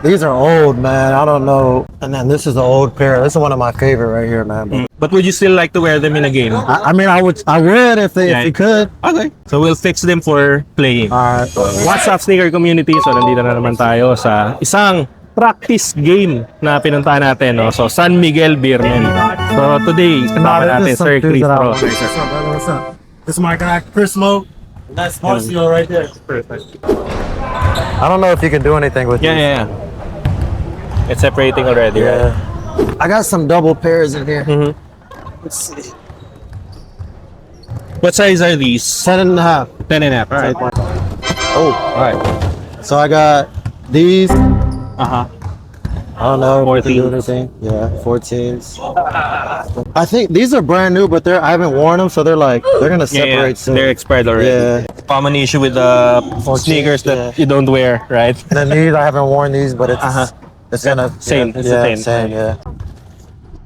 These are old, man. I don't know. And then this is an old pair. This is one of my favorite right here, man. But would you still like to wear them in a game? I mean, I would if you could. Okay. So we'll fix them for playing. Alright. What's up, sneaker community? So nandito na naman tayo sa isang practice game na pinuntahan natin. No? So San Miguel Beermen. So today, kasama natin Sir Chris Pro. What's up? This is my guy, Chris Mo. That's Marcio right there. Perfect. I don't know if you can do anything with this. Yeah. It's separating already, right? I got some double pairs in here. Let's see. What size are these? 10.5. 10.5. Alright. Oh, Alright. so I got these. Uh-huh. I don't know. 14. Yeah, 14s. I think these are brand new, but I haven't worn them, so they're gonna separate soon. They're expired already. Yeah. Common issue with sneakers that you don't wear, right? And then these, I haven't worn these, but it's gonna Same. It's the same. Yeah.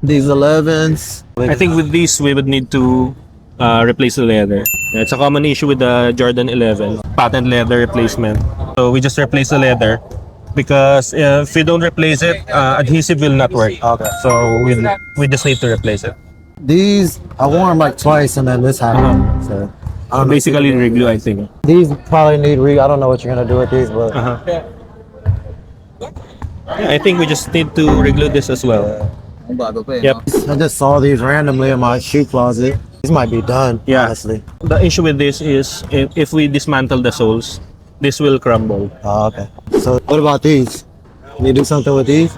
These 11s. I think with these we would need to replace the leather. It's a common issue with the Jordan 11 patent leather replacement. So we just replace the leather because if we don't replace it, adhesive will not work. Okay. So we just need to replace it. These I wore them like twice, and then this happened. So Basically reglue, I think. these probably need I don't know what you're gonna do with these, but Yeah, I think we just need to reglue this as well. Yep. I just saw these randomly in my shoe closet. These might be done. Yeah. Honestly. The issue with this is if we dismantle the soles, this will crumble. Oh, okay. So what about these? Can you do something with these?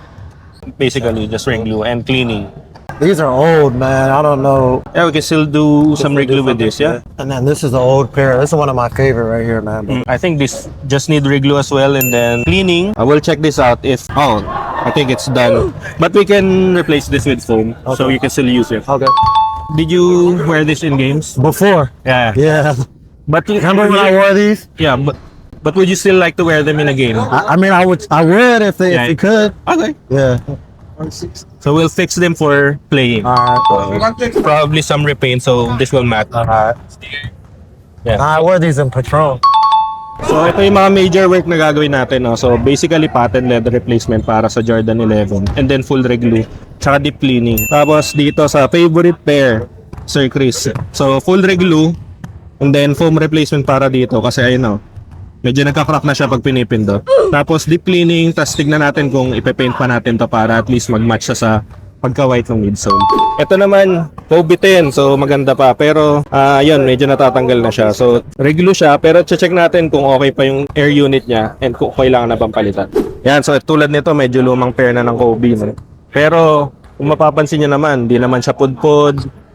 Basically, just reglue and cleaning. These are old, man. I don't know. Yeah, we can still do some reglue with this, yeah? And then this is an old pair. This is one of my favorite right here, man. I think this just need reglue as well, and then cleaning. I will check this out if, I think it's done. But we can replace this with foam, so you can still use it. Okay. Did you wear this in games? Before. Yeah. Yeah. But Remember when I wore these? Yeah, but would you still like to wear them in a game? I mean, I would if you could. Okay. Yeah. So we'll fix them for playing. Probably some repaint, so this will matter. Yeah. I wore these in Patron. So ito yung mga major work na gagawin natin. No? So basically patent leather replacement para sa Jordan 11. And then full reglue. Tsaka deep cleaning. Tapos dito sa favorite pair, Sir Chris. So full reglue. And then foam replacement para dito. Kasi ayun o. Medyo nagka-crack na siya pag pinipindot. Tapos deep cleaning. Tapos tignan natin kung ipe-paint pa natin to para at least mag-match siya sa pagka-white ng midsole. Ito naman, Kobe 10. So maganda pa. Pero yun, medyo natatanggal na siya. So reglue siya. Pero check natin kung okay pa yung air unit niya and kung kailangan na bang palitan. Yan, so tulad nito, medyo lumang pair na ng Kobe. No? Pero kung mapapansin niyo naman, di naman siya pudpud.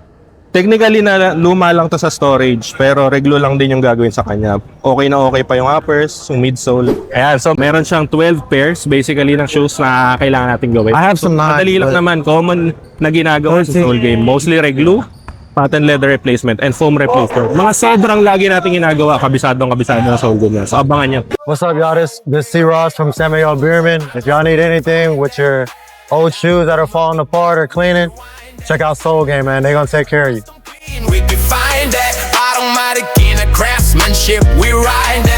Technically na luma lang to sa storage, pero reglue lang din yung gagawin sa kanya. Okay na okay pa yung uppers, yung midsole. Ayan, so meron siyang 12 pairs basically ng shoes na kailangan natin gawin. I have some madali lang naman, common na ginagawa sa whole game. Mostly reglue, patent leather replacement, and foam replacement. Mga sobrang lagi natin ginagawa, kabisado na sa whole game niya. So abangan niyo. What's up, y'all? This Sira from San Miguel Beermen. If y'all need anything with your old shoes that are falling apart or cleaning, check out Soul Game, man. They're gonna take care of you. We define that automatic in a craftsmanship. We ride that.